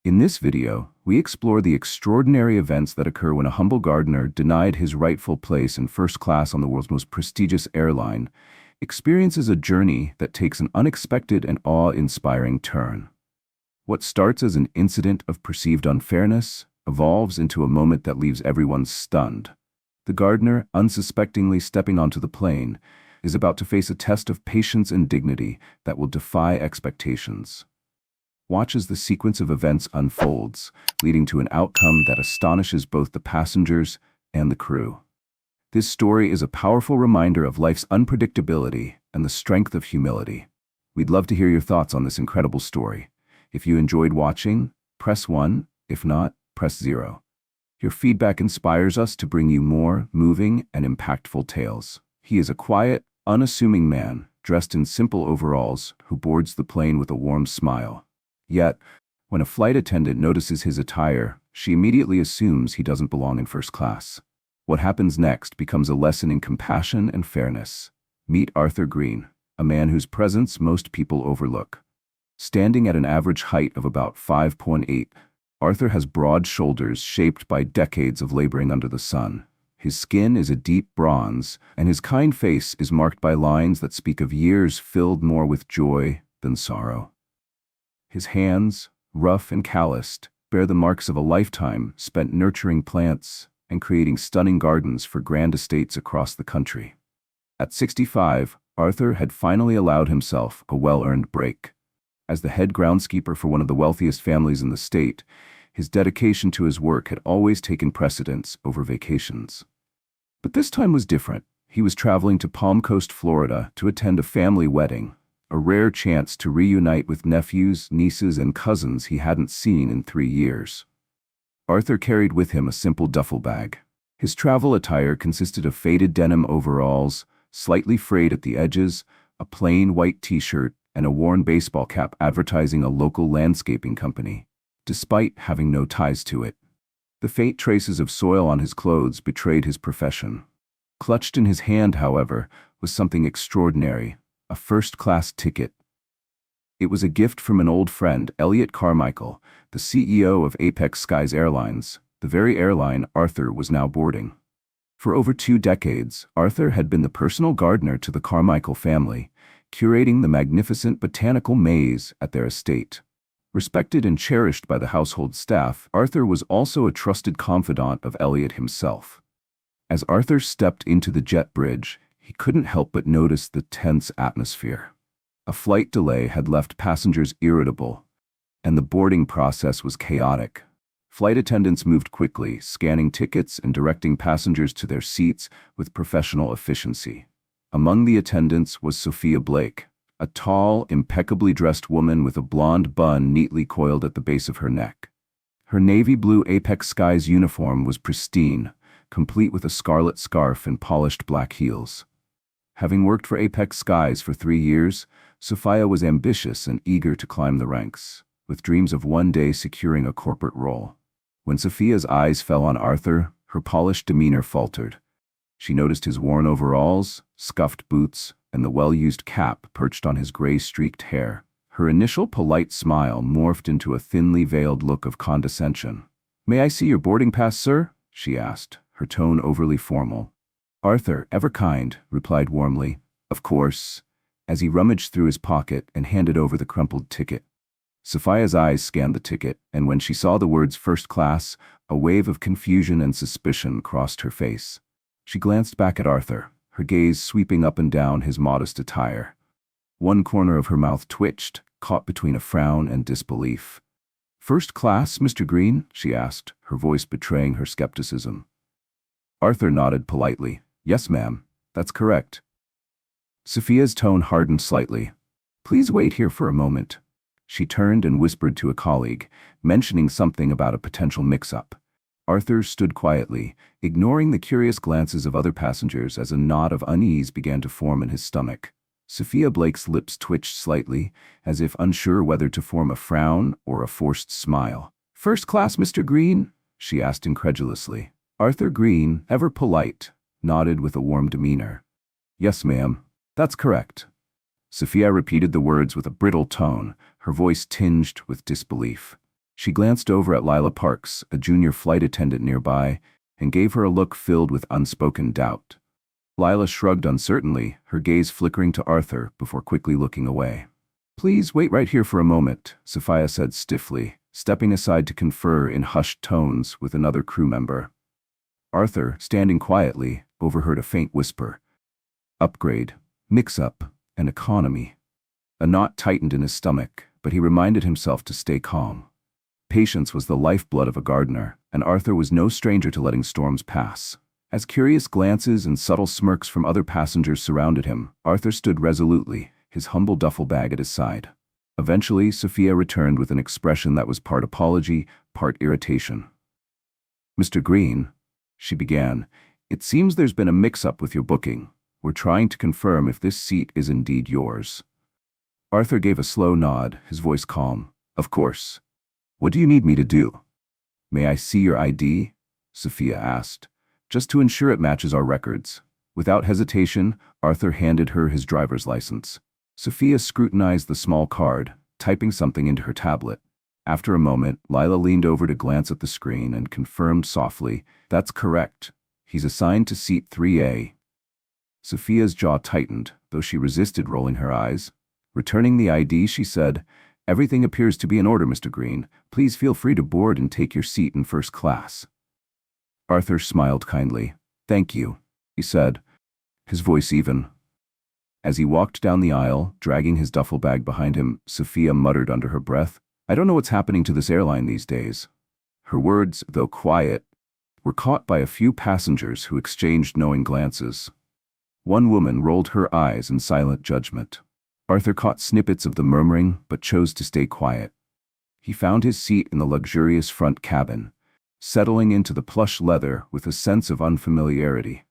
In this video, we explore the extraordinary events that occur when a humble gardener, denied his rightful place in first class on the world's most prestigious airline, experiences a journey that takes an unexpected and awe-inspiring turn. What starts as an incident of perceived unfairness evolves into a moment that leaves everyone stunned. The gardener, unsuspectingly stepping onto the plane, is about to face a test of patience and dignity that will defy expectations. Watch as the sequence of events unfolds, leading to an outcome that astonishes both the passengers and the crew. This story is a powerful reminder of life's unpredictability and the strength of humility. We'd love to hear your thoughts on this incredible story. If you enjoyed watching, press 1. If not, press 0. Your feedback inspires us to bring you more moving and impactful tales. He is a quiet, unassuming man, dressed in simple overalls, who boards the plane with a warm smile. Yet, when a flight attendant notices his attire, she immediately assumes he doesn't belong in first class. What happens next becomes a lesson in compassion and fairness. Meet Arthur Green, a man whose presence most people overlook. Standing at an average height of about 5.8, Arthur has broad shoulders shaped by decades of laboring under the sun. His skin is a deep bronze, and his kind face is marked by lines that speak of years filled more with joy than sorrow. His hands, rough and calloused, bear the marks of a lifetime spent nurturing plants and creating stunning gardens for grand estates across the country. At 65, Arthur had finally allowed himself a well-earned break. As the head groundskeeper for one of the wealthiest families in the state, his dedication to his work had always taken precedence over vacations. But this time was different. He was traveling to Palm Coast, Florida, to attend a family wedding, a rare chance to reunite with nephews, nieces, and cousins he hadn't seen in 3 years. Arthur carried with him a simple duffel bag. His travel attire consisted of faded denim overalls, slightly frayed at the edges, a plain white t-shirt, and a worn baseball cap advertising a local landscaping company, despite having no ties to it. The faint traces of soil on his clothes betrayed his profession. Clutched in his hand, however, was something extraordinary, a first-class ticket. It was a gift from an old friend, Elliot Carmichael, the CEO of Apex Skies Airlines, the very airline Arthur was now boarding. For over 2 decades, Arthur had been the personal gardener to the Carmichael family, curating the magnificent botanical maze at their estate. Respected and cherished by the household staff, Arthur was also a trusted confidant of Elliot himself. As Arthur stepped into the jet bridge, he couldn't help but notice the tense atmosphere. A flight delay had left passengers irritable, and the boarding process was chaotic. Flight attendants moved quickly, scanning tickets and directing passengers to their seats with professional efficiency. Among the attendants was Sophia Blake, a tall, impeccably dressed woman with a blonde bun neatly coiled at the base of her neck. Her navy blue Apex Skies uniform was pristine, complete with a scarlet scarf and polished black heels. Having worked for Apex Skies for 3 years, Sophia was ambitious and eager to climb the ranks, with dreams of one day securing a corporate role. When Sophia's eyes fell on Arthur, her polished demeanor faltered. She noticed his worn overalls, scuffed boots, and the well-used cap perched on his gray-streaked hair. Her initial polite smile morphed into a thinly veiled look of condescension. "May I see your boarding pass, sir?" she asked, her tone overly formal. Arthur, ever kind, replied warmly, "Of course," as he rummaged through his pocket and handed over the crumpled ticket. Sophia's eyes scanned the ticket, and when she saw the words first class, a wave of confusion and suspicion crossed her face. She glanced back at Arthur, her gaze sweeping up and down his modest attire. One corner of her mouth twitched, caught between a frown and disbelief. "First class, Mr. Green?" she asked, her voice betraying her skepticism. Arthur nodded politely. "Yes, ma'am, that's correct." Sophia's tone hardened slightly. "Please wait here for a moment." She turned and whispered to a colleague, mentioning something about a potential mix-up. Arthur stood quietly, ignoring the curious glances of other passengers as a knot of unease began to form in his stomach. Sophia Blake's lips twitched slightly, as if unsure whether to form a frown or a forced smile. "First class, Mr. Green?" she asked incredulously. Arthur Green, ever polite, nodded with a warm demeanor. "Yes, ma'am, that's correct." Sophia repeated the words with a brittle tone, her voice tinged with disbelief. She glanced over at Lila Parks, a junior flight attendant nearby, and gave her a look filled with unspoken doubt. Lila shrugged uncertainly, her gaze flickering to Arthur before quickly looking away. "Please wait right here for a moment," Sophia said stiffly, stepping aside to confer in hushed tones with another crew member. Arthur, standing quietly, overheard a faint whisper. Upgrade, mix-up, and economy. A knot tightened in his stomach, but he reminded himself to stay calm. Patience was the lifeblood of a gardener, and Arthur was no stranger to letting storms pass. As curious glances and subtle smirks from other passengers surrounded him, Arthur stood resolutely, his humble duffel bag at his side. Eventually, Sophia returned with an expression that was part apology, part irritation. "Mr. Green," she began, "it seems there's been a mix-up with your booking. We're trying to confirm if this seat is indeed yours." Arthur gave a slow nod, his voice calm. "Of course. What do you need me to do?" "May I see your ID?" Sophia asked, "just to ensure it matches our records." Without hesitation, Arthur handed her his driver's license. Sophia scrutinized the small card, typing something into her tablet. After a moment, Lila leaned over to glance at the screen and confirmed softly, "That's correct. He's assigned to seat 3A. Sophia's jaw tightened, though she resisted rolling her eyes. Returning the ID, she said, "Everything appears to be in order, Mr. Green. Please feel free to board and take your seat in first class." Arthur smiled kindly. "Thank you," he said, his voice even. As he walked down the aisle, dragging his duffel bag behind him, Sophia muttered under her breath, "I don't know what's happening to this airline these days." Her words, though quiet, were caught by a few passengers who exchanged knowing glances. One woman rolled her eyes in silent judgment. Arthur caught snippets of the murmuring, but chose to stay quiet. He found his seat in the luxurious front cabin, settling into the plush leather with a sense of unfamiliarity.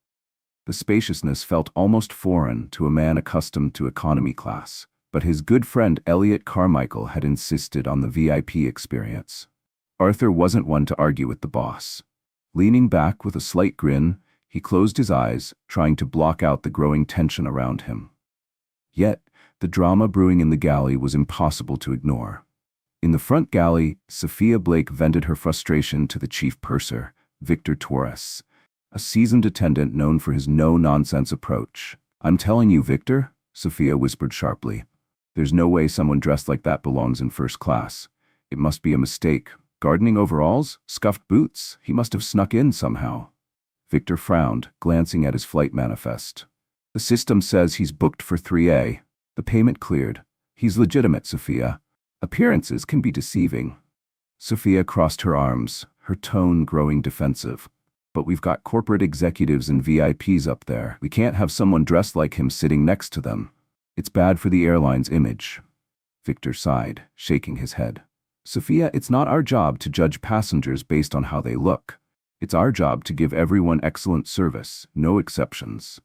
The spaciousness felt almost foreign to a man accustomed to economy class, but his good friend Elliot Carmichael had insisted on the VIP experience. Arthur wasn't one to argue with the boss. Leaning back with a slight grin, he closed his eyes, trying to block out the growing tension around him. Yet, the drama brewing in the galley was impossible to ignore. In the front galley, Sophia Blake vented her frustration to the chief purser, Victor Torres, a seasoned attendant known for his no-nonsense approach. "I'm telling you, Victor," Sophia whispered sharply. "There's no way someone dressed like that belongs in first class. It must be a mistake. Gardening overalls? Scuffed boots? He must have snuck in somehow." Victor frowned, glancing at his flight manifest. "The system says he's booked for 3A. The payment cleared. He's legitimate, Sophia. Appearances can be deceiving." Sophia crossed her arms, her tone growing defensive. "But we've got corporate executives and VIPs up there. We can't have someone dressed like him sitting next to them. It's bad for the airline's image." Victor sighed, shaking his head. "Sophia, it's not our job to judge passengers based on how they look. It's our job to give everyone excellent service, no exceptions."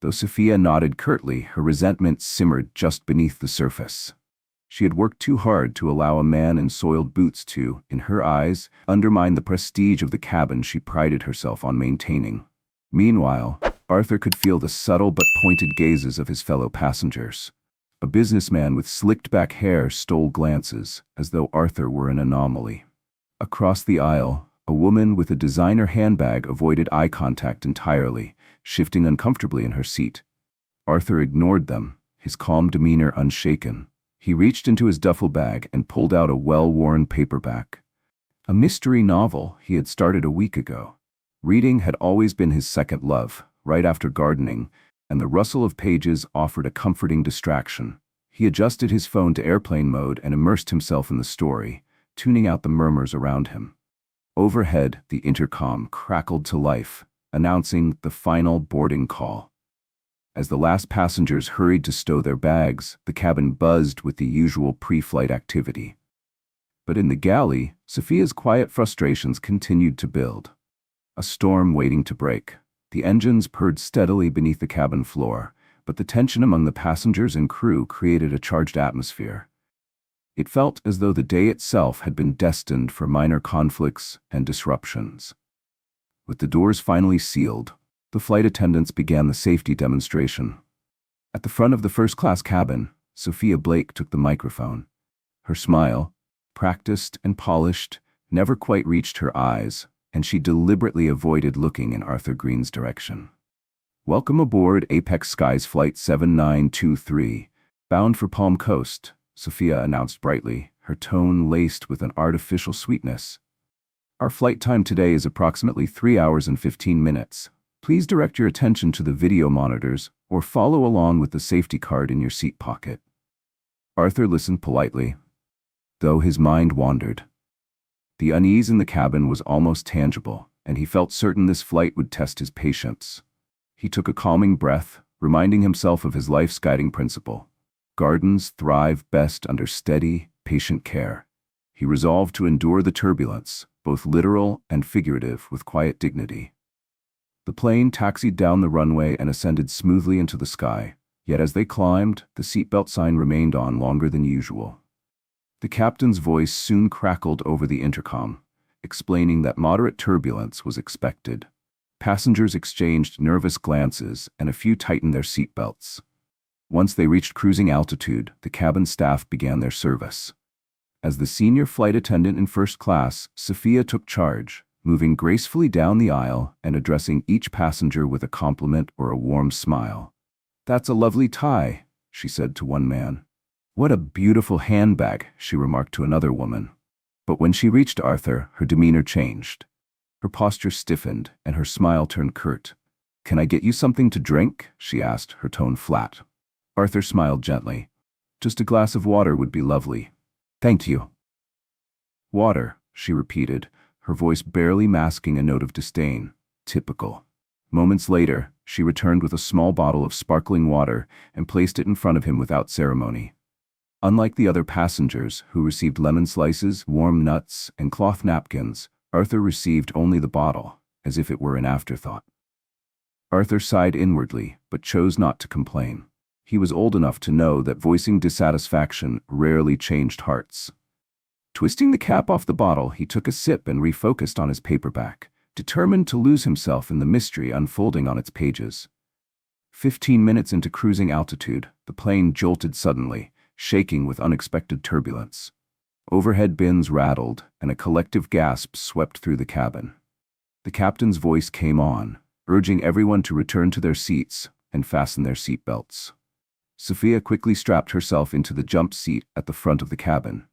Though Sophia nodded curtly, her resentment simmered just beneath the surface. She had worked too hard to allow a man in soiled boots to, in her eyes, undermine the prestige of the cabin she prided herself on maintaining. Meanwhile, Arthur could feel the subtle but pointed gazes of his fellow passengers. A businessman with slicked-back hair stole glances, as though Arthur were an anomaly. Across the aisle, a woman with a designer handbag avoided eye contact entirely, shifting uncomfortably in her seat. Arthur ignored them, his calm demeanor unshaken. He reached into his duffel bag and pulled out a well-worn paperback. A mystery novel he had started a week ago. Reading had always been his second love, right after gardening, and the rustle of pages offered a comforting distraction. He adjusted his phone to airplane mode and immersed himself in the story, tuning out the murmurs around him. Overhead, the intercom crackled to life, announcing the final boarding call. As the last passengers hurried to stow their bags, the cabin buzzed with the usual pre-flight activity. But in the galley, Sophia's quiet frustrations continued to build. A storm waiting to break. The engines purred steadily beneath the cabin floor, but the tension among the passengers and crew created a charged atmosphere. It felt as though the day itself had been destined for minor conflicts and disruptions. With the doors finally sealed, the flight attendants began the safety demonstration. At the front of the first-class cabin, Sophia Blake took the microphone. Her smile, practiced and polished, never quite reached her eyes, and she deliberately avoided looking in Arthur Green's direction. "Welcome aboard Apex Skies Flight 7923, bound for Palm Coast," Sophia announced brightly, her tone laced with an artificial sweetness. "Our flight time today is approximately 3 hours and 15 minutes. Please direct your attention to the video monitors or follow along with the safety card in your seat pocket." Arthur listened politely, though his mind wandered. The unease in the cabin was almost tangible, and he felt certain this flight would test his patience. He took a calming breath, reminding himself of his life's guiding principle. Gardens thrive best under steady, patient care. He resolved to endure the turbulence, both literal and figurative, with quiet dignity. The plane taxied down the runway and ascended smoothly into the sky, yet as they climbed, the seatbelt sign remained on longer than usual. The captain's voice soon crackled over the intercom, explaining that moderate turbulence was expected. Passengers exchanged nervous glances, and a few tightened their seatbelts. Once they reached cruising altitude, the cabin staff began their service. As the senior flight attendant in first class, Sophia took charge, moving gracefully down the aisle and addressing each passenger with a compliment or a warm smile. "That's a lovely tie," she said to one man. "What a beautiful handbag," she remarked to another woman. But when she reached Arthur, her demeanor changed. Her posture stiffened, and her smile turned curt. "Can I get you something to drink?" she asked, her tone flat. Arthur smiled gently. "Just a glass of water would be lovely. Thank you." "Water," she repeated, her voice barely masking a note of disdain. Typical. Moments later, she returned with a small bottle of sparkling water and placed it in front of him without ceremony. Unlike the other passengers, who received lemon slices, warm nuts, and cloth napkins, Arthur received only the bottle, as if it were an afterthought. Arthur sighed inwardly, but chose not to complain. He was old enough to know that voicing dissatisfaction rarely changed hearts. Twisting the cap off the bottle, he took a sip and refocused on his paperback, determined to lose himself in the mystery unfolding on its pages. 15 minutes into cruising altitude, the plane jolted suddenly, shaking with unexpected turbulence. Overhead bins rattled, and a collective gasp swept through the cabin. The captain's voice came on, urging everyone to return to their seats and fasten their seatbelts. Sophia quickly strapped herself into the jump seat at the front of the cabin.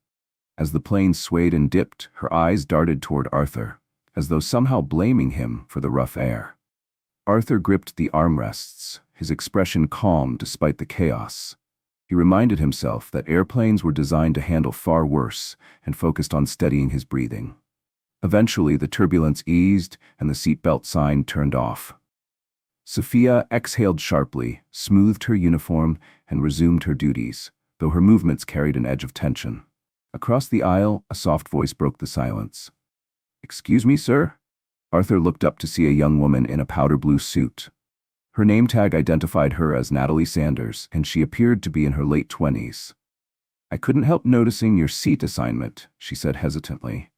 As the plane swayed and dipped, her eyes darted toward Arthur, as though somehow blaming him for the rough air. Arthur gripped the armrests, his expression calm despite the chaos. He reminded himself that airplanes were designed to handle far worse and focused on steadying his breathing. Eventually, the turbulence eased and the seatbelt sign turned off. Sophia exhaled sharply, smoothed her uniform, and resumed her duties, though her movements carried an edge of tension. Across the aisle, a soft voice broke the silence. "Excuse me, sir?" Arthur looked up to see a young woman in a powder blue suit. Her name tag identified her as Natalie Sanders, and she appeared to be in her late 20s. "I couldn't help noticing your seat assignment," she said hesitantly.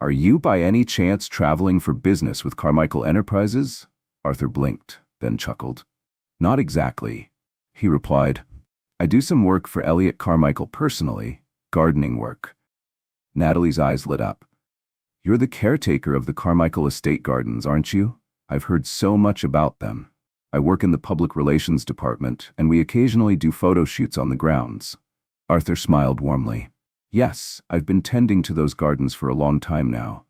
"Are you by any chance traveling for business with Carmichael Enterprises?" Arthur blinked, then chuckled. "Not exactly," he replied. "I do some work for Elliot Carmichael personally, gardening work." Natalie's eyes lit up. "You're the caretaker of the Carmichael Estate Gardens, aren't you? I've heard so much about them. I work in the public relations department, and we occasionally do photo shoots on the grounds." Arthur smiled warmly. "Yes, I've been tending to those gardens for a long time now."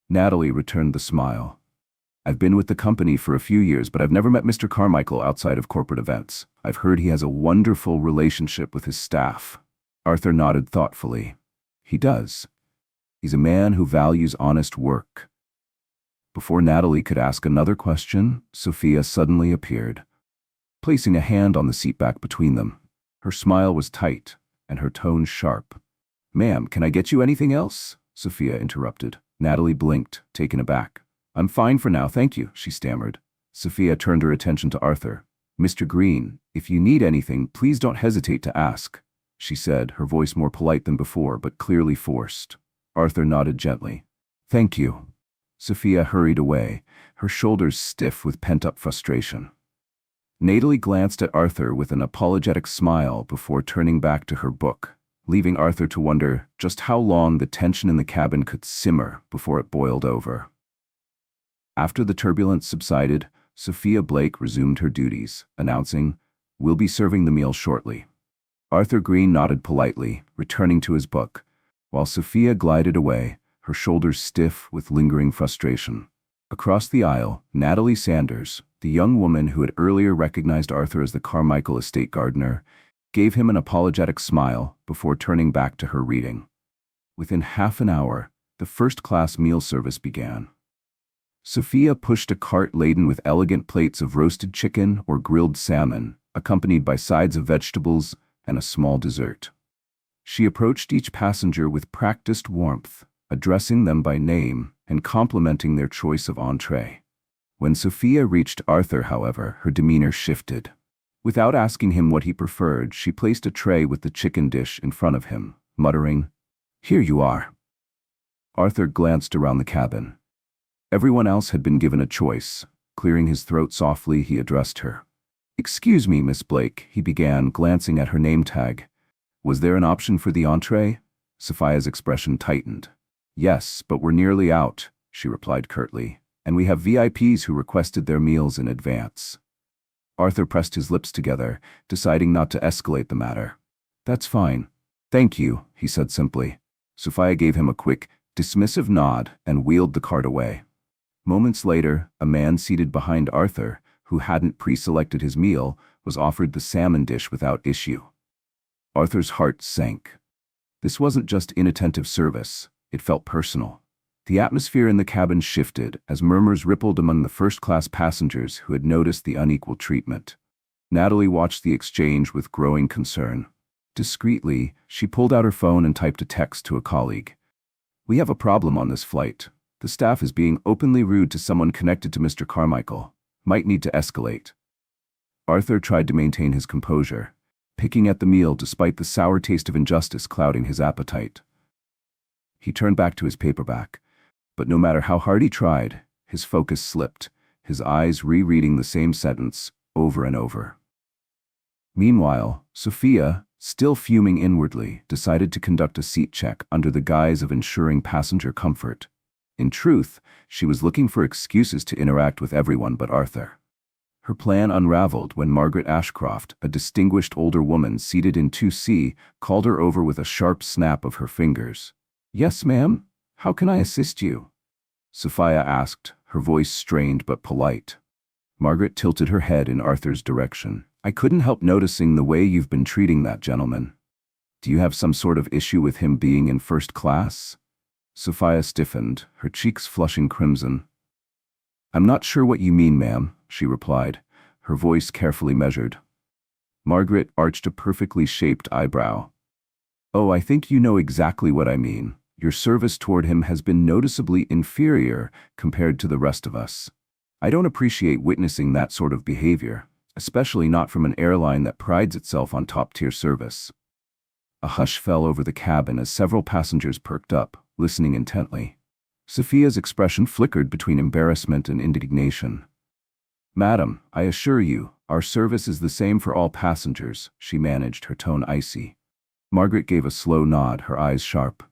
Natalie returned the smile. "I've been with the company for a few years, but I've never met Mr. Carmichael outside of corporate events. I've heard he has a wonderful relationship with his staff." Arthur nodded thoughtfully. "He does. He's a man who values honest work." Before Natalie could ask another question, Sophia suddenly appeared, placing a hand on the seatback between them. Her smile was tight, and her tone sharp. "Ma'am, can I get you anything else?" Sophia interrupted. Natalie blinked, taken aback. "I'm fine for now, thank you," she stammered. Sophia turned her attention to Arthur. "Mr. Green, if you need anything, please don't hesitate to ask," she said, her voice more polite than before, but clearly forced. Arthur nodded gently. "Thank you." Sophia hurried away, her shoulders stiff with pent-up frustration. Natalie glanced at Arthur with an apologetic smile before turning back to her book, leaving Arthur to wonder just how long the tension in the cabin could simmer before it boiled over. After the turbulence subsided, Sophia Blake resumed her duties, announcing, "We'll be serving the meal shortly." Arthur Green nodded politely, returning to his book, while Sophia glided away, her shoulders stiff with lingering frustration. Across the aisle, Natalie Sanders, the young woman who had earlier recognized Arthur as the Carmichael estate gardener, gave him an apologetic smile before turning back to her reading. Within half an hour, the first-class meal service began. Sophia pushed a cart laden with elegant plates of roasted chicken or grilled salmon, accompanied by sides of vegetables and a small dessert. She approached each passenger with practiced warmth, addressing them by name and complimenting their choice of entree. When Sophia reached Arthur, however, her demeanor shifted. Without asking him what he preferred, she placed a tray with the chicken dish in front of him, muttering, "Here you are." Arthur glanced around the cabin. Everyone else had been given a choice. Clearing his throat softly, he addressed her. "Excuse me, Miss Blake," he began, glancing at her name tag. "Was there an option for the entree?" Sophia's expression tightened. "Yes, but we're nearly out," she replied curtly, "and we have VIPs who requested their meals in advance." Arthur pressed his lips together, deciding not to escalate the matter. "That's fine. Thank you," he said simply. Sophia gave him a quick, dismissive nod and wheeled the cart away. Moments later, a man seated behind Arthur, who hadn't pre-selected his meal, was offered the salmon dish without issue. Arthur's heart sank. This wasn't just inattentive service, it felt personal. The atmosphere in the cabin shifted as murmurs rippled among the first-class passengers who had noticed the unequal treatment. Natalie watched the exchange with growing concern. Discreetly, she pulled out her phone and typed a text to a colleague. "We have a problem on this flight. The staff is being openly rude to someone connected to Mr. Carmichael. Might need to escalate." Arthur tried to maintain his composure, picking at the meal despite the sour taste of injustice clouding his appetite. He turned back to his paperback, but no matter how hard he tried, his focus slipped, his eyes rereading the same sentence over and over. Meanwhile, Sophia, still fuming inwardly, decided to conduct a seat check under the guise of ensuring passenger comfort. In truth, she was looking for excuses to interact with everyone but Arthur. Her plan unraveled when Margaret Ashcroft, a distinguished older woman seated in 2C, called her over with a sharp snap of her fingers. "Yes, ma'am? How can I assist you?" Sophia asked, her voice strained but polite. Margaret tilted her head in Arthur's direction. "I couldn't help noticing the way you've been treating that gentleman. Do you have some sort of issue with him being in first class?" Sophia stiffened, her cheeks flushing crimson. "I'm not sure what you mean, ma'am," she replied, her voice carefully measured. Margaret arched a perfectly shaped eyebrow. "Oh, I think you know exactly what I mean. Your service toward him has been noticeably inferior compared to the rest of us. I don't appreciate witnessing that sort of behavior, especially not from an airline that prides itself on top-tier service." A hush fell over the cabin as several passengers perked up, listening intently. Sophia's expression flickered between embarrassment and indignation. "Madam, I assure you, our service is the same for all passengers," she managed, her tone icy. Margaret gave a slow nod, her eyes sharp.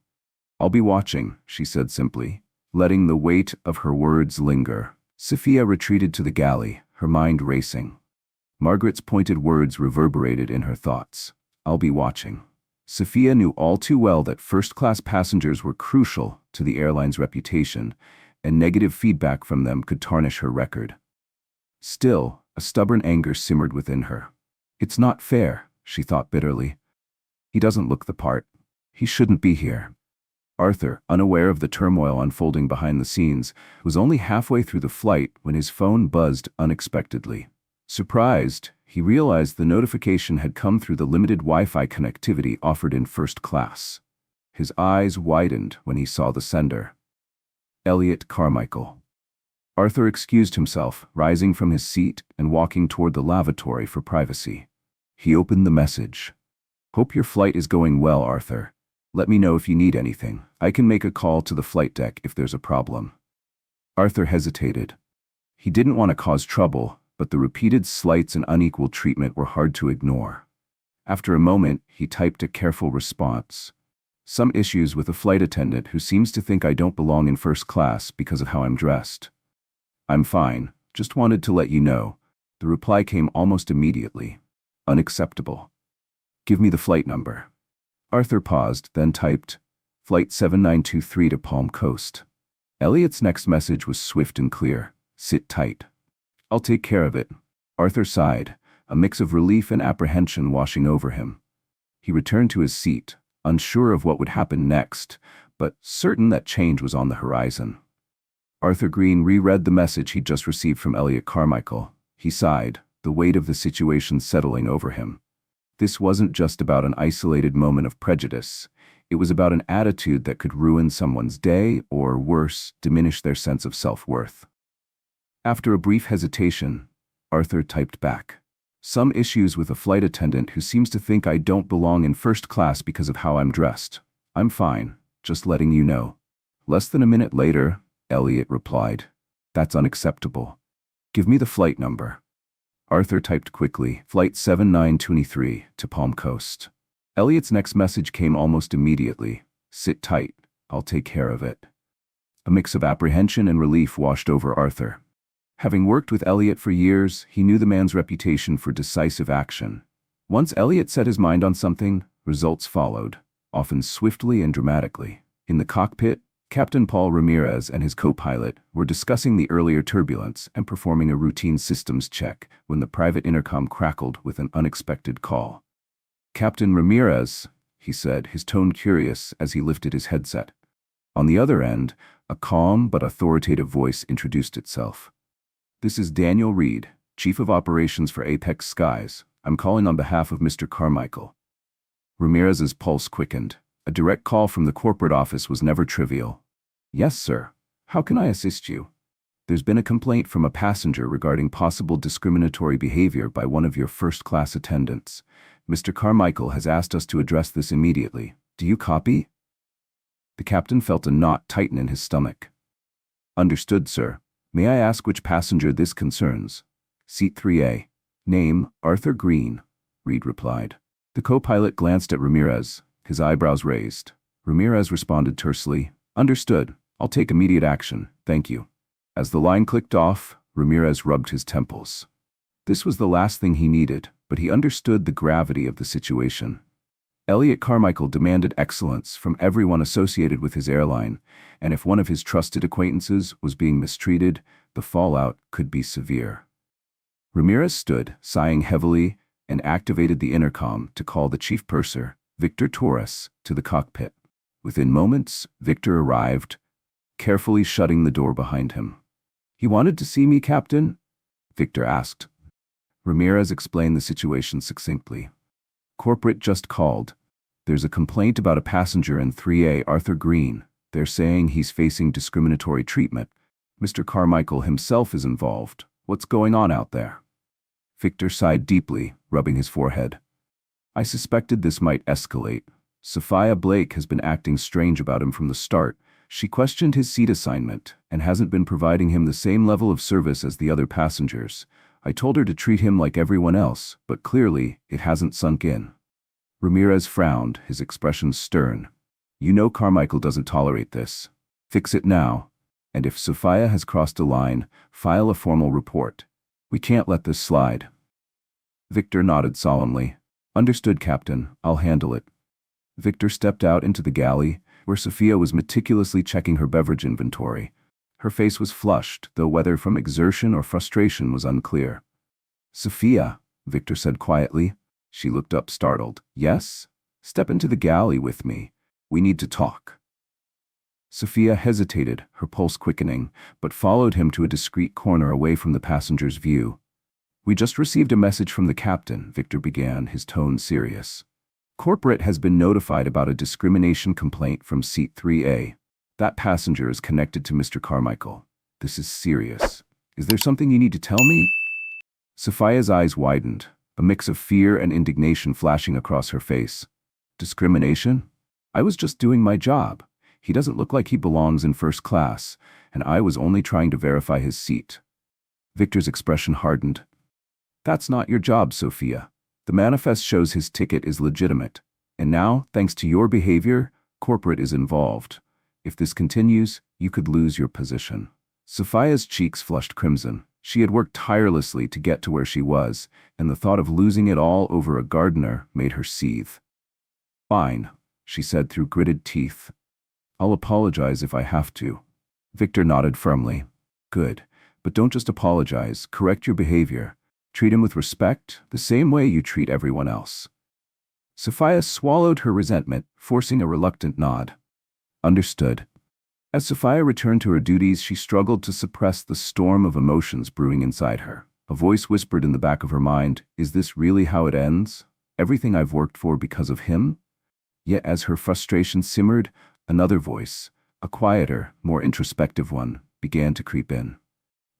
"I'll be watching," she said simply, letting the weight of her words linger. Sophia retreated to the galley, her mind racing. Margaret's pointed words reverberated in her thoughts. "I'll be watching." Sophia knew all too well that first-class passengers were crucial to the airline's reputation, and negative feedback from them could tarnish her record. Still, a stubborn anger simmered within her. "It's not fair," she thought bitterly. "He doesn't look the part. He shouldn't be here." Arthur, unaware of the turmoil unfolding behind the scenes, was only halfway through the flight when his phone buzzed unexpectedly. Surprised, he realized the notification had come through the limited Wi-Fi connectivity offered in first class. His eyes widened when he saw the sender. Elliot Carmichael. Arthur excused himself, rising from his seat and walking toward the lavatory for privacy. He opened the message. "Hope your flight is going well, Arthur. Let me know if you need anything. I can make a call to the flight deck if there's a problem." Arthur hesitated. He didn't want to cause trouble, but the repeated slights and unequal treatment were hard to ignore. After a moment, he typed a careful response. Some issues with a flight attendant who seems to think I don't belong in first class because of how I'm dressed. I'm fine, just wanted to let you know. The reply came almost immediately. Unacceptable. Give me the flight number. Arthur paused, then typed, Flight 7923 to Palm Coast. Elliot's next message was swift and clear. Sit tight. I'll take care of it. Arthur sighed, a mix of relief and apprehension washing over him. He returned to his seat, unsure of what would happen next, but certain that change was on the horizon. Arthur Green reread the message he'd just received from Elliot Carmichael. He sighed, the weight of the situation settling over him. This wasn't just about an isolated moment of prejudice. It was about an attitude that could ruin someone's day or, worse, diminish their sense of self-worth. After a brief hesitation, Arthur typed back, Some issues with a flight attendant who seems to think I don't belong in first class because of how I'm dressed. I'm fine, just letting you know. Less than a minute later, Elliot replied, That's unacceptable. Give me the flight number. Arthur typed quickly, Flight 7923 to Palm Coast. Elliot's next message came almost immediately. Sit tight, I'll take care of it. A mix of apprehension and relief washed over Arthur. Having worked with Elliot for years, he knew the man's reputation for decisive action. Once Elliot set his mind on something, results followed, often swiftly and dramatically. In the cockpit, Captain Paul Ramirez and his co-pilot were discussing the earlier turbulence and performing a routine systems check when the private intercom crackled with an unexpected call. Captain Ramirez, he said, his tone curious as he lifted his headset. On the other end, a calm but authoritative voice introduced itself. This is Daniel Reed, Chief of Operations for Apex Skies. I'm calling on behalf of Mr. Carmichael. Ramirez's pulse quickened. A direct call from the corporate office was never trivial. Yes, sir. How can I assist you? There's been a complaint from a passenger regarding possible discriminatory behavior by one of your first-class attendants. Mr. Carmichael has asked us to address this immediately. Do you copy? The captain felt a knot tighten in his stomach. Understood, sir. May I ask which passenger this concerns? Seat 3A. Name, Arthur Green, Reed replied. The co-pilot glanced at Ramirez, his eyebrows raised. Ramirez responded tersely, Understood. I'll take immediate action, thank you. As the line clicked off, Ramirez rubbed his temples. This was the last thing he needed, but he understood the gravity of the situation. Elliot Carmichael demanded excellence from everyone associated with his airline, and if one of his trusted acquaintances was being mistreated, the fallout could be severe. Ramirez stood, sighing heavily, and activated the intercom to call the chief purser, Victor Torres, to the cockpit. Within moments, Victor arrived, carefully shutting the door behind him. "You wanted to see me, Captain?" Victor asked. Ramirez explained the situation succinctly. "Corporate just called. There's a complaint about a passenger in 3A, Arthur Green. They're saying he's facing discriminatory treatment. Mr. Carmichael himself is involved. What's going on out there?" Victor sighed deeply, rubbing his forehead. "I suspected this might escalate. Sophia Blake has been acting strange about him from the start. She questioned his seat assignment and hasn't been providing him the same level of service as the other passengers. I told her to treat him like everyone else, but clearly it hasn't sunk in." Ramirez frowned, his expression stern. "You know Carmichael doesn't tolerate this. Fix it now. And if Sophia has crossed a line, file a formal report. We can't let this slide." Victor nodded solemnly. "Understood, Captain. I'll handle it." Victor stepped out into the galley, where Sophia was meticulously checking her beverage inventory. Her face was flushed, though whether from exertion or frustration was unclear. "Sophia," Victor said quietly. She looked up startled. "Yes? Step into the galley with me. We need to talk." Sophia hesitated, her pulse quickening, but followed him to a discreet corner away from the passenger's view. "We just received a message from the captain," Victor began, his tone serious. "Corporate has been notified about a discrimination complaint from Seat 3A. That passenger is connected to Mr. Carmichael. This is serious. Is there something you need to tell me?" Sophia's eyes widened, a mix of fear and indignation flashing across her face. "Discrimination? I was just doing my job. He doesn't look like he belongs in first class, and I was only trying to verify his seat." Victor's expression hardened. "That's not your job, Sophia. The manifest shows his ticket is legitimate. And now, thanks to your behavior, corporate is involved. If this continues, you could lose your position." Sophia's cheeks flushed crimson. She had worked tirelessly to get to where she was, and the thought of losing it all over a gardener made her seethe. "Fine," she said through gritted teeth. "I'll apologize if I have to." Victor nodded firmly. "Good. But don't just apologize, correct your behavior. Treat him with respect, the same way you treat everyone else." Sophia swallowed her resentment, forcing a reluctant nod. "Understood." As Sophia returned to her duties, she struggled to suppress the storm of emotions brewing inside her. A voice whispered in the back of her mind, "Is this really how it ends? Everything I've worked for because of him?" Yet as her frustration simmered, another voice, a quieter, more introspective one, began to creep in.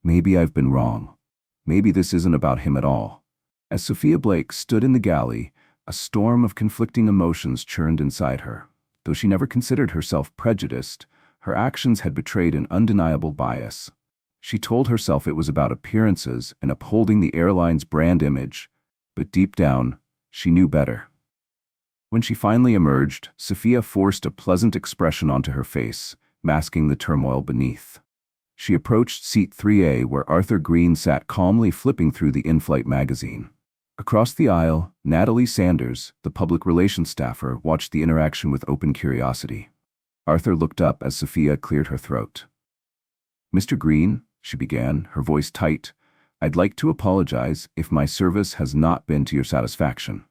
"Maybe I've been wrong. Maybe this isn't about him at all." As Sophia Blake stood in the galley, a storm of conflicting emotions churned inside her. Though she never considered herself prejudiced, her actions had betrayed an undeniable bias. She told herself it was about appearances and upholding the airline's brand image, but deep down, she knew better. When she finally emerged, Sophia forced a pleasant expression onto her face, masking the turmoil beneath. She approached seat 3A where Arthur Green sat calmly flipping through the in-flight magazine. Across the aisle, Natalie Sanders, the public relations staffer, watched the interaction with open curiosity. Arthur looked up as Sophia cleared her throat. "Mr. Green," she began, her voice tight, "I'd like to apologize if my service has not been to your satisfaction.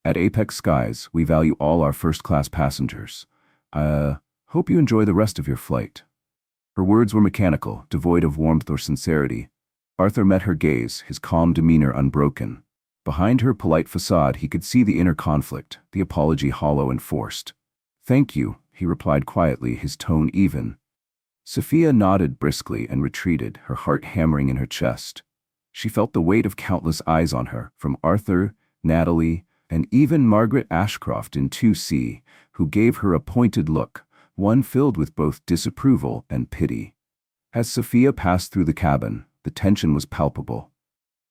At Apex Skies, we value all our first-class passengers. Hope you enjoy the rest of your flight." Her words were mechanical, devoid of warmth or sincerity. Arthur met her gaze, his calm demeanor unbroken. Behind her polite facade, he could see the inner conflict, the apology hollow and forced. "Thank you," he replied quietly, his tone even. Sophia nodded briskly and retreated, her heart hammering in her chest. She felt the weight of countless eyes on her, from Arthur, Natalie, and even Margaret Ashcroft in 2C, who gave her a pointed look, one filled with both disapproval and pity. As Sophia passed through the cabin, the tension was palpable.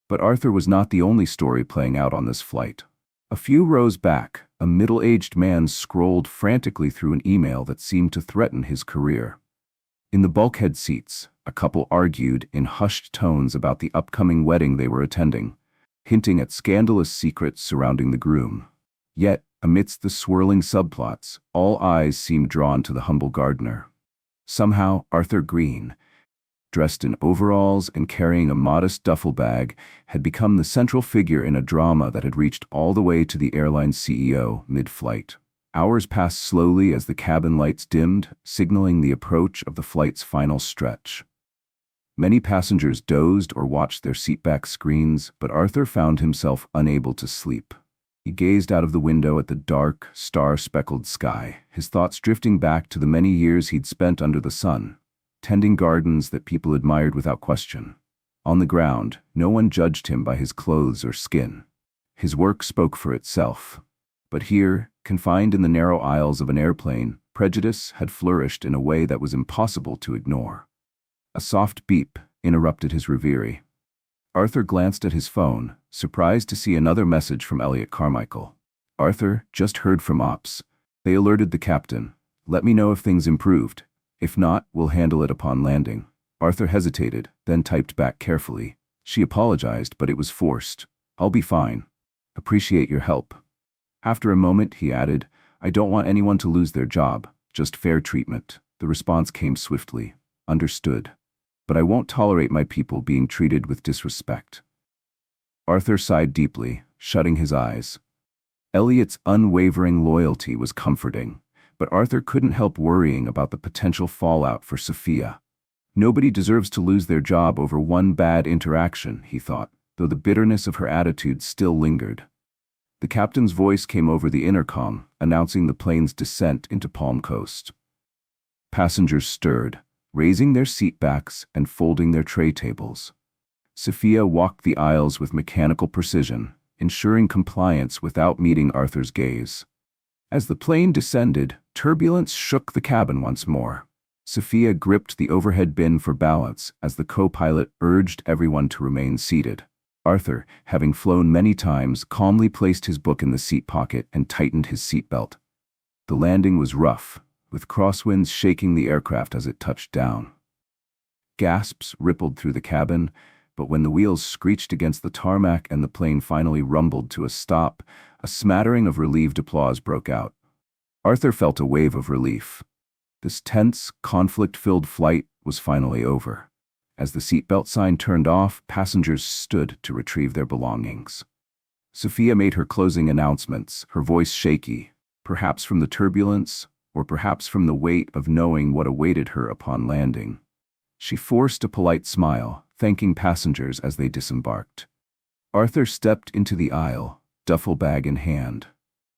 But Arthur was not the only story playing out on this flight. A few rows back, a middle-aged man scrolled frantically through an email that seemed to threaten his career. In the bulkhead seats, a couple argued in hushed tones about the upcoming wedding they were attending, hinting at scandalous secrets surrounding the groom. Yet, amidst the swirling subplots, all eyes seemed drawn to the humble gardener. Somehow, Arthur Green, dressed in overalls and carrying a modest duffel bag, had become the central figure in a drama that had reached all the way to the airline's CEO mid-flight. Hours passed slowly as the cabin lights dimmed, signaling the approach of the flight's final stretch. Many passengers dozed or watched their seatback screens, but Arthur found himself unable to sleep. He gazed out of the window at the dark, star-speckled sky, his thoughts drifting back to the many years he'd spent under the sun, tending gardens that people admired without question. On the ground, no one judged him by his clothes or skin. His work spoke for itself. But here, confined in the narrow aisles of an airplane, prejudice had flourished in a way that was impossible to ignore. A soft beep interrupted his reverie. Arthur glanced at his phone, surprised to see another message from Elliot Carmichael. "Arthur, just heard from Ops. They alerted the captain. Let me know if things improved. If not, we'll handle it upon landing." Arthur hesitated, then typed back carefully. She apologized, but it was forced. "I'll be fine. Appreciate your help." After a moment, he added, "I don't want anyone to lose their job, just fair treatment." The response came swiftly. "Understood. But I won't tolerate my people being treated with disrespect." Arthur sighed deeply, shutting his eyes. Elliot's unwavering loyalty was comforting, but Arthur couldn't help worrying about the potential fallout for Sophia. Nobody deserves to lose their job over one bad interaction, he thought, though the bitterness of her attitude still lingered. The captain's voice came over the intercom, announcing the plane's descent into Palm Coast. Passengers stirred, raising their seatbacks and folding their tray tables. Sophia walked the aisles with mechanical precision, ensuring compliance without meeting Arthur's gaze. As the plane descended, turbulence shook the cabin once more. Sophia gripped the overhead bin for balance as the co-pilot urged everyone to remain seated. Arthur, having flown many times, calmly placed his book in the seat pocket and tightened his seatbelt. The landing was rough, with crosswinds shaking the aircraft as it touched down. Gasps rippled through the cabin, but when the wheels screeched against the tarmac and the plane finally rumbled to a stop, a smattering of relieved applause broke out. Arthur felt a wave of relief. This tense, conflict-filled flight was finally over. As the seatbelt sign turned off, passengers stood to retrieve their belongings. Sophia made her closing announcements, her voice shaky, perhaps from the turbulence, or perhaps from the weight of knowing what awaited her upon landing. She forced a polite smile, thanking passengers as they disembarked. Arthur stepped into the aisle, duffel bag in hand.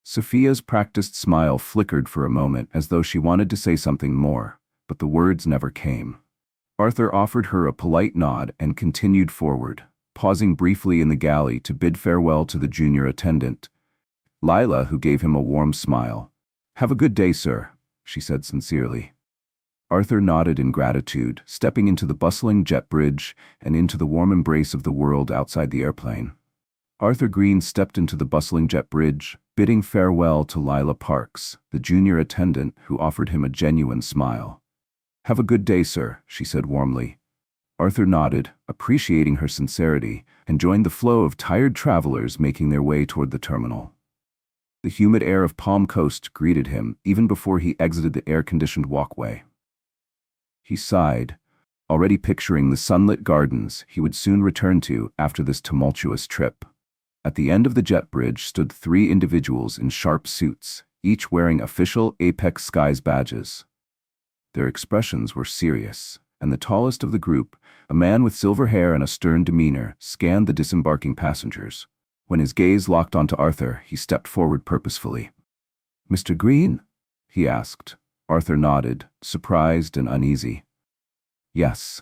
Sophia's practiced smile flickered for a moment as though she wanted to say something more, but the words never came. Arthur offered her a polite nod and continued forward, pausing briefly in the galley to bid farewell to the junior attendant, Lila, who gave him a warm smile. "Have a good day, sir," she said sincerely. Arthur nodded in gratitude, stepping into the bustling jet bridge and into the warm embrace of the world outside the airplane. Arthur Green stepped into the bustling jet bridge, bidding farewell to Lila Parks, the junior attendant who offered him a genuine smile. "Have a good day, sir," she said warmly. Arthur nodded, appreciating her sincerity, and joined the flow of tired travelers making their way toward the terminal. The humid air of Palm Coast greeted him even before he exited the air-conditioned walkway. He sighed, already picturing the sunlit gardens he would soon return to after this tumultuous trip. At the end of the jet bridge stood 3 individuals in sharp suits, each wearing official Apex Skies badges. Their expressions were serious, and the tallest of the group, a man with silver hair and a stern demeanor, scanned the disembarking passengers. When his gaze locked onto Arthur, he stepped forward purposefully. "Mr. Green?" he asked. Arthur nodded, surprised and uneasy. "Yes.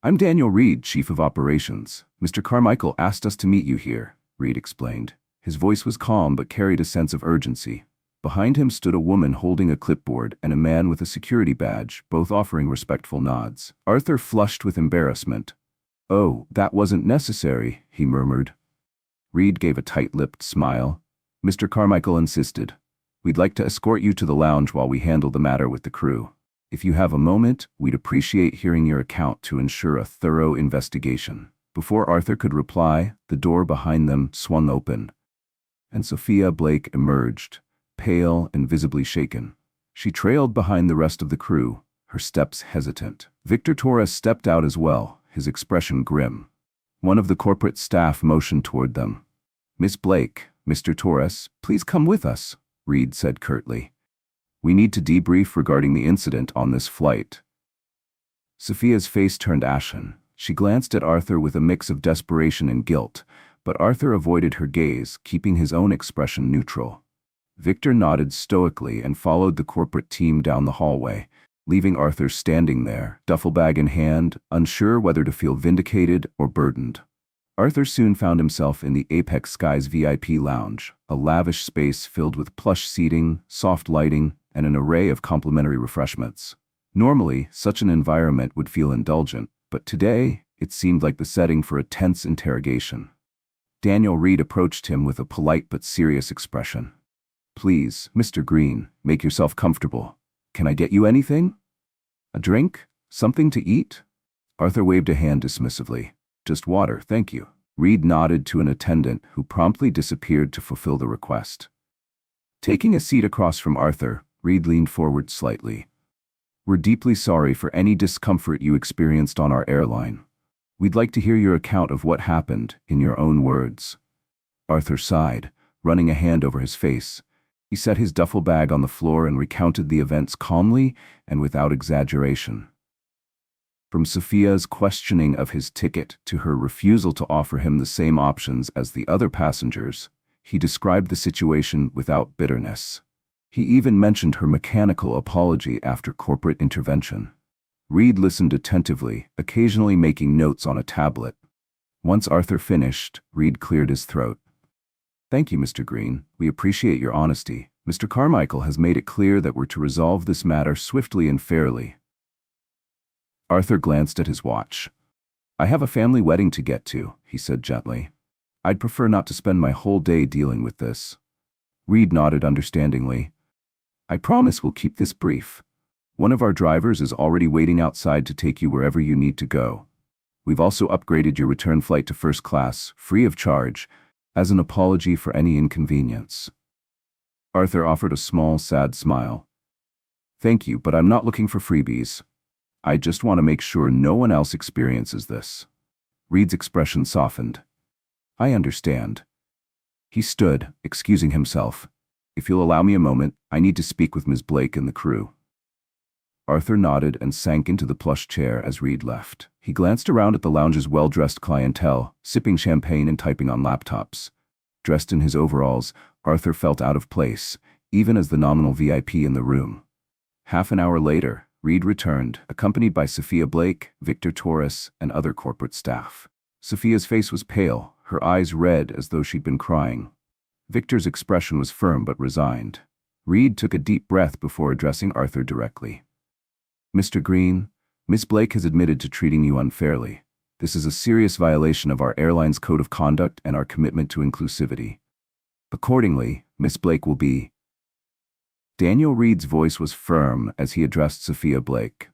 I'm Daniel Reed, Chief of Operations. Mr. Carmichael asked us to meet you here," Reed explained. His voice was calm but carried a sense of urgency. Behind him stood a woman holding a clipboard and a man with a security badge, both offering respectful nods. Arthur flushed with embarrassment. "Oh, that wasn't necessary," he murmured. Reed gave a tight-lipped smile. "Mr. Carmichael insisted. We'd like to escort you to the lounge while we handle the matter with the crew. If you have a moment, we'd appreciate hearing your account to ensure a thorough investigation." Before Arthur could reply, the door behind them swung open, and Sophia Blake emerged, pale and visibly shaken. She trailed behind the rest of the crew, her steps hesitant. Victor Torres stepped out as well, his expression grim. One of the corporate staff motioned toward them. "Miss Blake, Mr. Torres, please come with us," Reed said curtly. "We need to debrief regarding the incident on this flight." Sophia's face turned ashen. She glanced at Arthur with a mix of desperation and guilt, but Arthur avoided her gaze, keeping his own expression neutral. Victor nodded stoically and followed the corporate team down the hallway, leaving Arthur standing there, duffel bag in hand, unsure whether to feel vindicated or burdened. Arthur soon found himself in the Apex Skies VIP lounge, a lavish space filled with plush seating, soft lighting, and an array of complimentary refreshments. Normally, such an environment would feel indulgent, but today, it seemed like the setting for a tense interrogation. Daniel Reed approached him with a polite but serious expression. "Please, Mr. Green, make yourself comfortable. Can I get you anything? A drink? Something to eat?" Arthur waved a hand dismissively. "Just water, thank you." Reed nodded to an attendant who promptly disappeared to fulfill the request. Taking a seat across from Arthur, Reed leaned forward slightly. "We're deeply sorry for any discomfort you experienced on our airline. We'd like to hear your account of what happened, in your own words." Arthur sighed, running a hand over his face. He set his duffel bag on the floor and recounted the events calmly and without exaggeration. From Sophia's questioning of his ticket to her refusal to offer him the same options as the other passengers, he described the situation without bitterness. He even mentioned her mechanical apology after corporate intervention. Reed listened attentively, occasionally making notes on a tablet. Once Arthur finished, Reed cleared his throat. "Thank you, Mr. Green. We appreciate your honesty. Mr. Carmichael has made it clear that we're to resolve this matter swiftly and fairly." Arthur glanced at his watch. I have a family wedding to get to, he said gently. I'd prefer not to spend my whole day dealing with this. Reed nodded understandingly. I promise we'll keep this brief. One of our drivers is already waiting outside to take you wherever you need to go. We've also upgraded your return flight to first class, free of charge, as an apology for any inconvenience. Arthur offered a small, sad smile. Thank you, but I'm not looking for freebies. I just want to make sure no one else experiences this. Reed's expression softened. I understand. He stood, excusing himself. If you'll allow me a moment, I need to speak with Ms. Blake and the crew. Arthur nodded and sank into the plush chair as Reed left. He glanced around at the lounge's well-dressed clientele, sipping champagne and typing on laptops. Dressed in his overalls, Arthur felt out of place, even as the nominal VIP in the room. Half an hour later, Reed returned, accompanied by Sophia Blake, Victor Torres, and other corporate staff. Sophia's face was pale, her eyes red as though she'd been crying. Victor's expression was firm but resigned. Reed took a deep breath before addressing Arthur directly. Mr. Green, Miss Blake has admitted to treating you unfairly. This is a serious violation of our airline's code of conduct and our commitment to inclusivity. Accordingly, Miss Blake will be... Daniel Reed's voice was firm as he addressed Sophia Blake.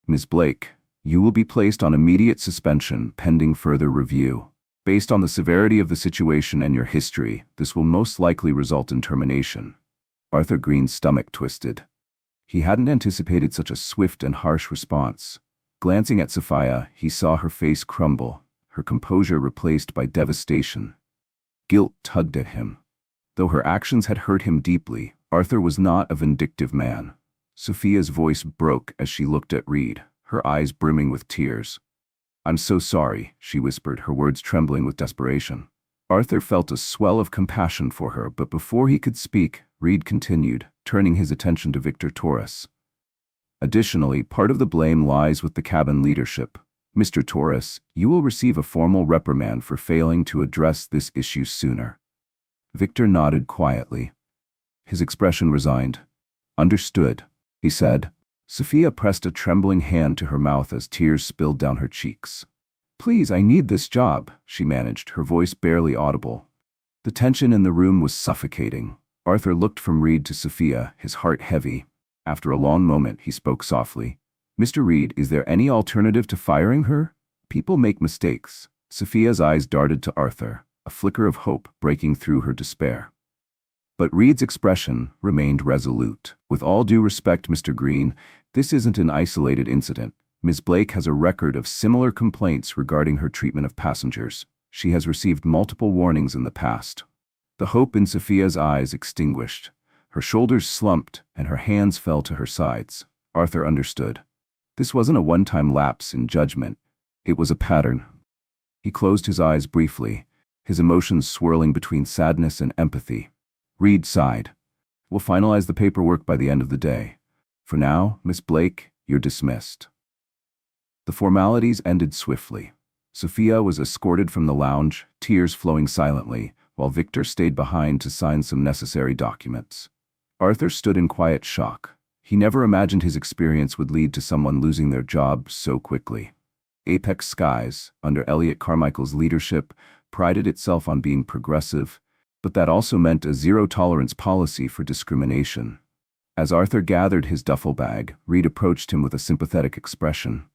Ms. Blake, you will be placed on immediate suspension pending further review. Based on the severity of the situation and your history, this will most likely result in termination. Arthur Green's stomach twisted. He hadn't anticipated such a swift and harsh response. Glancing at Sophia, he saw her face crumble, her composure replaced by devastation. Guilt tugged at him. Though her actions had hurt him deeply, Arthur was not a vindictive man. Sophia's voice broke as she looked at Reed, her eyes brimming with tears. I'm so sorry, she whispered, her words trembling with desperation. Arthur felt a swell of compassion for her, but before he could speak, Reed continued, turning his attention to Victor Torres. Additionally, part of the blame lies with the cabin leadership. Mr. Torres, you will receive a formal reprimand for failing to address this issue sooner. Victor nodded quietly. His expression resigned. Understood, he said. Sophia pressed a trembling hand to her mouth as tears spilled down her cheeks. Please, I need this job, she managed, her voice barely audible. The tension in the room was suffocating. Arthur looked from Reed to Sophia, his heart heavy. After a long moment, he spoke softly. Mr. Reed, is there any alternative to firing her? People make mistakes. Sophia's eyes darted to Arthur, a flicker of hope breaking through her despair. But Reed's expression remained resolute. With all due respect, Mr. Green, this isn't an isolated incident. Ms. Blake has a record of similar complaints regarding her treatment of passengers. She has received multiple warnings in the past. The hope in Sophia's eyes extinguished. Her shoulders slumped and her hands fell to her sides. Arthur understood. This wasn't a one-time lapse in judgment. It was a pattern. He closed his eyes briefly, his emotions swirling between sadness and empathy. Reed sighed. We'll finalize the paperwork by the end of the day. For now, Miss Blake, you're dismissed. The formalities ended swiftly. Sophia was escorted from the lounge, tears flowing silently, while Victor stayed behind to sign some necessary documents. Arthur stood in quiet shock. He never imagined his experience would lead to someone losing their job so quickly. Apex Skies, under Elliot Carmichael's leadership, prided itself on being progressive, but that also meant a zero-tolerance policy for discrimination. As Arthur gathered his duffel bag, Reed approached him with a sympathetic expression.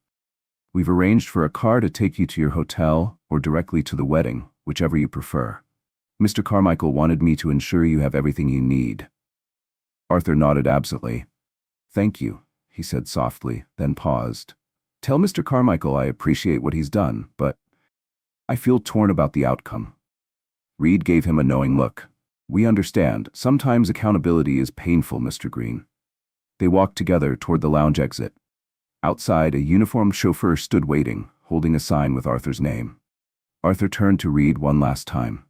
We've arranged for a car to take you to your hotel or directly to the wedding, whichever you prefer. Mr. Carmichael wanted me to ensure you have everything you need. Arthur nodded absently. Thank you, he said softly, then paused. Tell Mr. Carmichael I appreciate what he's done, but I feel torn about the outcome. Reed gave him a knowing look. We understand. Sometimes accountability is painful, Mr. Green. They walked together toward the lounge exit. Outside, a uniformed chauffeur stood waiting, holding a sign with Arthur's name. Arthur turned to Reed one last time.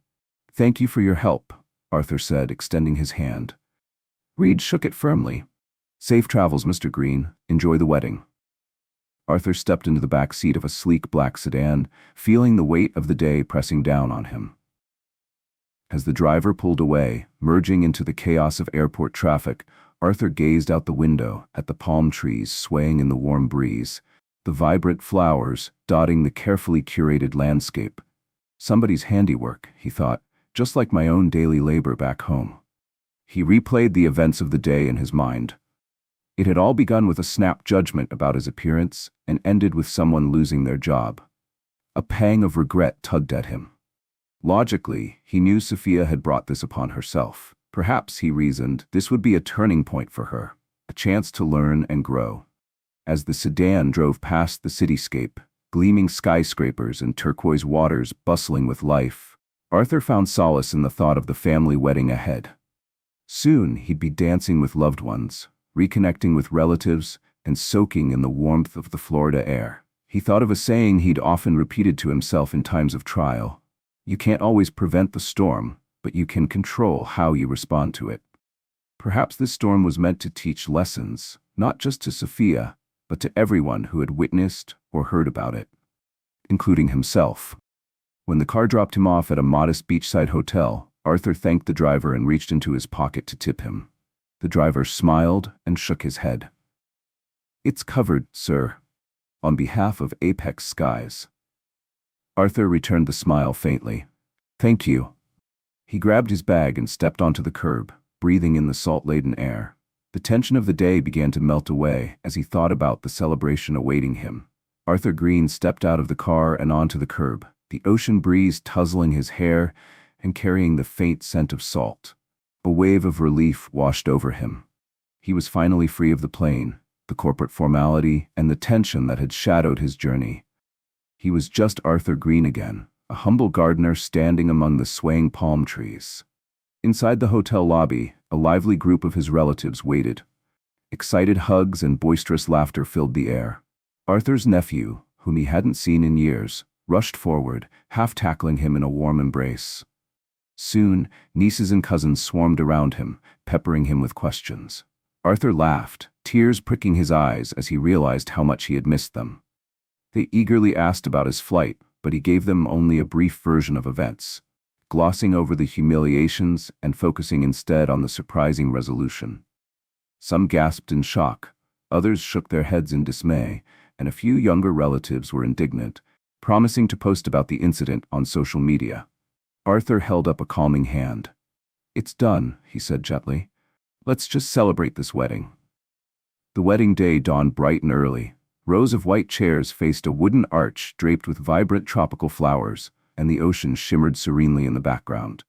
Thank you for your help, Arthur said, extending his hand. Reed shook it firmly. Safe travels, Mr. Green. Enjoy the wedding. Arthur stepped into the back seat of a sleek black sedan, feeling the weight of the day pressing down on him. As the driver pulled away, merging into the chaos of airport traffic, Arthur gazed out the window at the palm trees swaying in the warm breeze, the vibrant flowers dotting the carefully curated landscape. Somebody's handiwork, he thought, just like my own daily labor back home. He replayed the events of the day in his mind. It had all begun with a snap judgment about his appearance and ended with someone losing their job. A pang of regret tugged at him. Logically, he knew Sophia had brought this upon herself. Perhaps, he reasoned, this would be a turning point for her, a chance to learn and grow. As the sedan drove past the cityscape, gleaming skyscrapers and turquoise waters bustling with life, Arthur found solace in the thought of the family wedding ahead. Soon he'd be dancing with loved ones, reconnecting with relatives, and soaking in the warmth of the Florida air. He thought of a saying he'd often repeated to himself in times of trial: "You can't always prevent the storm, but you can control how you respond to it." Perhaps this storm was meant to teach lessons, not just to Sophia, but to everyone who had witnessed or heard about it, including himself. When the car dropped him off at a modest beachside hotel, Arthur thanked the driver and reached into his pocket to tip him. The driver smiled and shook his head. "It's covered, sir. On behalf of Apex Skies." Arthur returned the smile faintly. "Thank you." He grabbed his bag and stepped onto the curb, breathing in the salt-laden air. The tension of the day began to melt away as he thought about the celebration awaiting him. Arthur Green stepped out of the car and onto the curb, the ocean breeze tussling his hair and carrying the faint scent of salt. A wave of relief washed over him. He was finally free of the plane, the corporate formality, and the tension that had shadowed his journey. He was just Arthur Green again, a humble gardener standing among the swaying palm trees. Inside the hotel lobby, a lively group of his relatives waited. Excited hugs and boisterous laughter filled the air. Arthur's nephew, whom he hadn't seen in years, rushed forward, half tackling him in a warm embrace. Soon, nieces and cousins swarmed around him, peppering him with questions. Arthur laughed, tears pricking his eyes as he realized how much he had missed them. They eagerly asked about his flight, but he gave them only a brief version of events, glossing over the humiliations and focusing instead on the surprising resolution. Some gasped in shock, others shook their heads in dismay, and a few younger relatives were indignant, promising to post about the incident on social media. Arthur held up a calming hand. "It's done," he said gently. "Let's just celebrate this wedding." The wedding day dawned bright and early. Rows of white chairs faced a wooden arch draped with vibrant tropical flowers, and the ocean shimmered serenely in the background.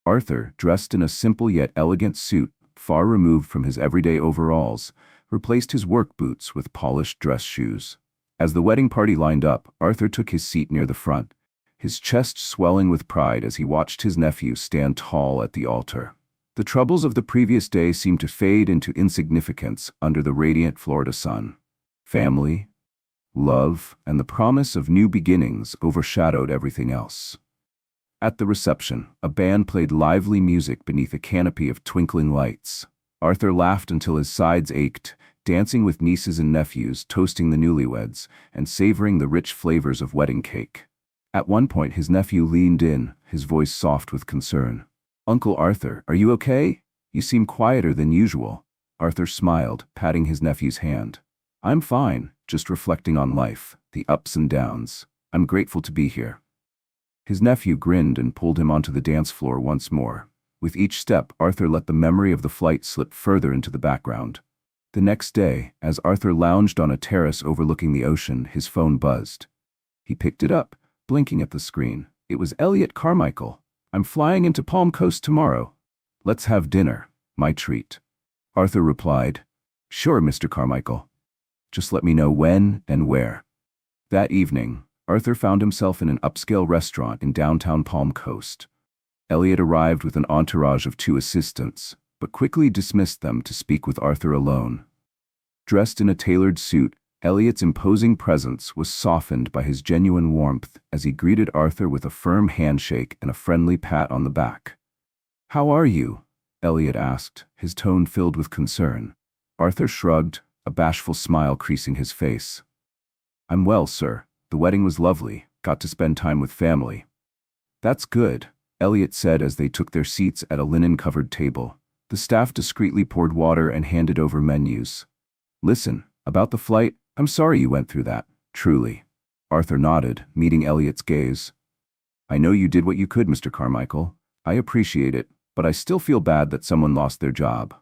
Arthur, dressed in a simple yet elegant suit, far removed from his everyday overalls, replaced his work boots with polished dress shoes. As the wedding party lined up, Arthur took his seat near the front, his chest swelling with pride as he watched his nephew stand tall at the altar. The troubles of the previous day seemed to fade into insignificance under the radiant Florida sun. Family, love, and the promise of new beginnings overshadowed everything else. At the reception, a band played lively music beneath a canopy of twinkling lights. Arthur laughed until his sides ached, dancing with nieces and nephews, toasting the newlyweds, and savoring the rich flavors of wedding cake. At one point, his nephew leaned in, his voice soft with concern. "Uncle Arthur, are you okay? You seem quieter than usual." Arthur smiled, patting his nephew's hand. "I'm fine, just reflecting on life, the ups and downs. I'm grateful to be here." His nephew grinned and pulled him onto the dance floor once more. With each step, Arthur let the memory of the flight slip further into the background. The next day, as Arthur lounged on a terrace overlooking the ocean, his phone buzzed. He picked it up, blinking at the screen. It was Elliot Carmichael. "I'm flying into Palm Coast tomorrow. Let's have dinner, my treat." Arthur replied, "Sure, Mr. Carmichael. Just let me know when and where." That evening, Arthur found himself in an upscale restaurant in downtown Palm Coast. Elliot arrived with an entourage of 2 assistants, but quickly dismissed them to speak with Arthur alone. Dressed in a tailored suit, Elliot's imposing presence was softened by his genuine warmth as he greeted Arthur with a firm handshake and a friendly pat on the back. "How are you?" Elliot asked, his tone filled with concern. Arthur shrugged, a bashful smile creasing his face. "I'm well, sir. The wedding was lovely. Got to spend time with family." "That's good," Elliot said as they took their seats at a linen-covered table. The staff discreetly poured water and handed over menus. "Listen, about the flight, I'm sorry you went through that, truly. Arthur nodded, meeting Elliot's gaze. I know you did what you could, Mr. Carmichael. I appreciate it, but I still feel bad that someone lost their job.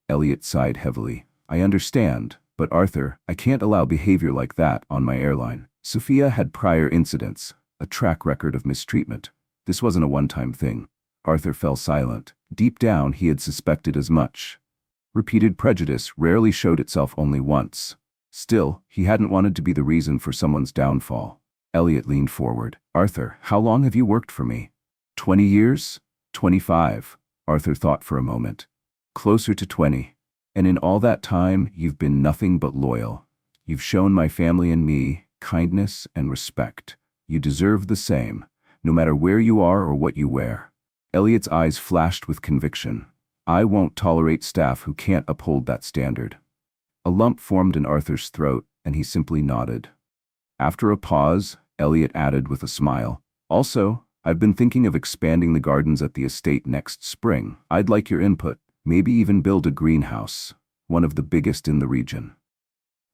Elliot sighed heavily. I understand, but Arthur, I can't allow behavior like that on my airline. Sophia had prior incidents, a track record of mistreatment. This wasn't a one-time thing. Arthur fell silent. Deep down, he had suspected as much. Repeated prejudice rarely showed itself only once. Still, he hadn't wanted to be the reason for someone's downfall. Elliot leaned forward. Arthur, how long have you worked for me? 20 years? 25. Arthur thought for a moment. Closer to 20. And in all that time, you've been nothing but loyal. You've shown my family and me kindness and respect. You deserve the same, no matter where you are or what you wear. Elliot's eyes flashed with conviction. I won't tolerate staff who can't uphold that standard. A lump formed in Arthur's throat, and he simply nodded. After a pause, Elliot added with a smile, also, I've been thinking of expanding the gardens at the estate next spring. I'd like your input, maybe even build a greenhouse, one of the biggest in the region.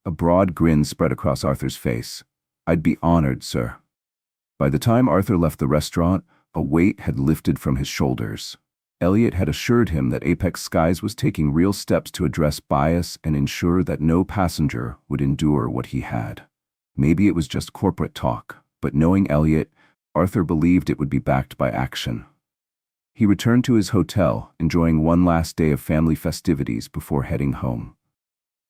A broad grin spread across Arthur's face. I'd be honored, sir. By the time Arthur left the restaurant, a weight had lifted from his shoulders. Elliot had assured him that Apex Skies was taking real steps to address bias and ensure that no passenger would endure what he had. Maybe it was just corporate talk, but knowing Elliot, Arthur believed it would be backed by action. He returned to his hotel, enjoying one last day of family festivities before heading home.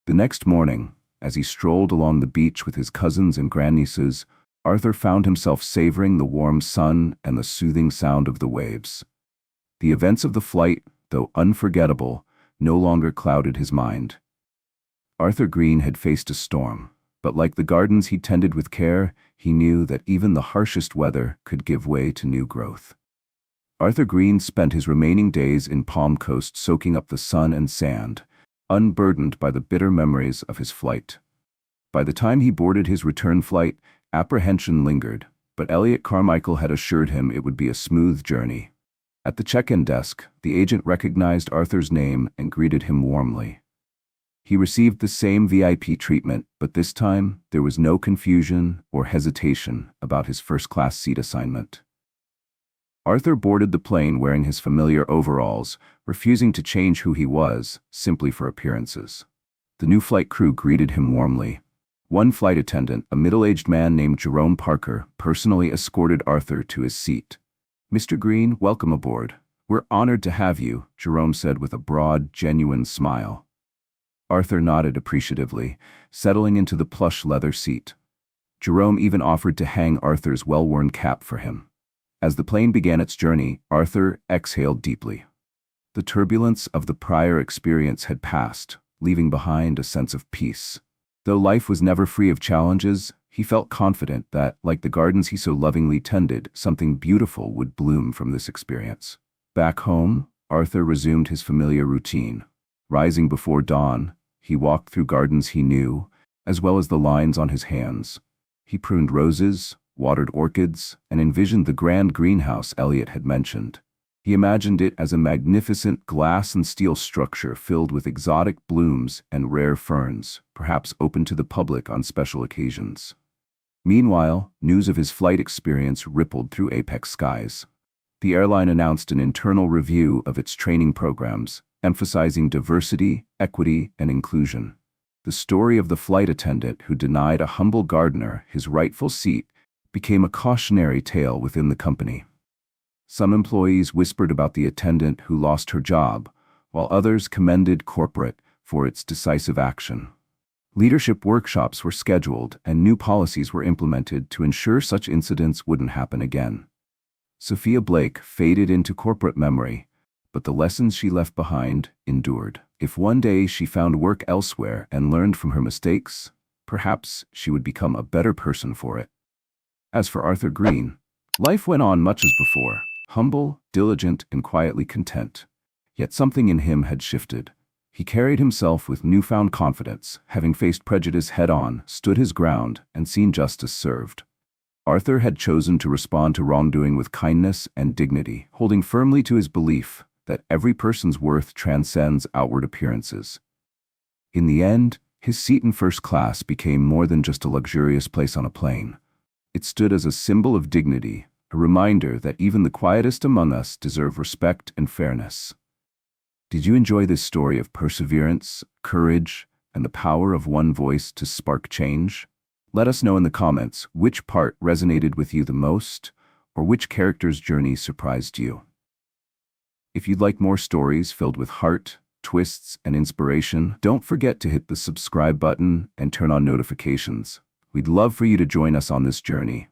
The next morning, as he strolled along the beach with his cousins and grandnieces, Arthur found himself savoring the warm sun and the soothing sound of the waves. The events of the flight, though unforgettable, no longer clouded his mind. Arthur Green had faced a storm, but like the gardens he tended with care, he knew that even the harshest weather could give way to new growth. Arthur Green spent his remaining days in Palm Coast soaking up the sun and sand, unburdened by the bitter memories of his flight. By the time he boarded his return flight, apprehension lingered, but Elliot Carmichael had assured him it would be a smooth journey. At the check-in desk, the agent recognized Arthur's name and greeted him warmly. He received the same VIP treatment, but this time there was no confusion or hesitation about his first-class seat assignment. Arthur boarded the plane wearing his familiar overalls, refusing to change who he was, simply for appearances. The new flight crew greeted him warmly. One flight attendant, a middle-aged man named Jerome Parker, personally escorted Arthur to his seat. Mr. Green, welcome aboard. We're honored to have you, Jerome said with a broad, genuine smile. Arthur nodded appreciatively, settling into the plush leather seat. Jerome even offered to hang Arthur's well-worn cap for him. As the plane began its journey, Arthur exhaled deeply. The turbulence of the prior experience had passed, leaving behind a sense of peace. Though life was never free of challenges, he felt confident that, like the gardens he so lovingly tended, something beautiful would bloom from this experience. Back home, Arthur resumed his familiar routine. Rising before dawn, he walked through gardens he knew, as well as the lines on his hands. He pruned roses, watered orchids, and envisioned the grand greenhouse Elliot had mentioned. He imagined it as a magnificent glass and steel structure filled with exotic blooms and rare ferns, perhaps open to the public on special occasions. Meanwhile, news of his flight experience rippled through Apex Skies. The airline announced an internal review of its training programs, emphasizing diversity, equity, and inclusion. The story of the flight attendant who denied a humble gardener his rightful seat became a cautionary tale within the company. Some employees whispered about the attendant who lost her job, while others commended corporate for its decisive action. Leadership workshops were scheduled and new policies were implemented to ensure such incidents wouldn't happen again. Sophia Blake faded into corporate memory, but the lessons she left behind endured. If one day she found work elsewhere and learned from her mistakes, perhaps she would become a better person for it. As for Arthur Green, life went on much as before, humble, diligent, and quietly content. Yet something in him had shifted. He carried himself with newfound confidence, having faced prejudice head-on, stood his ground, and seen justice served. Arthur had chosen to respond to wrongdoing with kindness and dignity, holding firmly to his belief that every person's worth transcends outward appearances. In the end, His seat in first class became more than just a luxurious place on a plane. It stood as a symbol of dignity, a reminder that even the quietest among us deserve respect and fairness. Did you enjoy this story of perseverance, courage, and the power of one voice to spark change? Let us know in the comments which part resonated with you the most, or which character's journey surprised you. If you'd like more stories filled with heart, twists, and inspiration, don't forget to hit the subscribe button and turn on notifications. We'd love for you to join us on this journey.